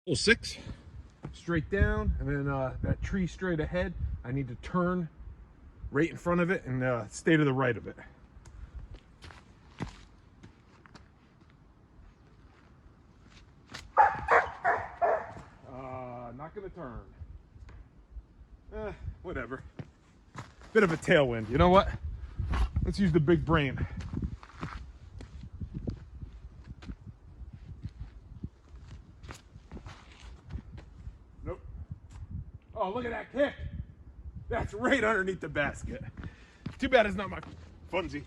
Hole 6, straight down, and then that tree straight ahead. I need to turn right in front of it and stay to the right of it. Not gonna turn. Whatever. Bit of a tailwind. You know what? Let's use the big brain. Nope. Oh, look at that kick. That's right underneath the basket. Too bad it's not my funzie.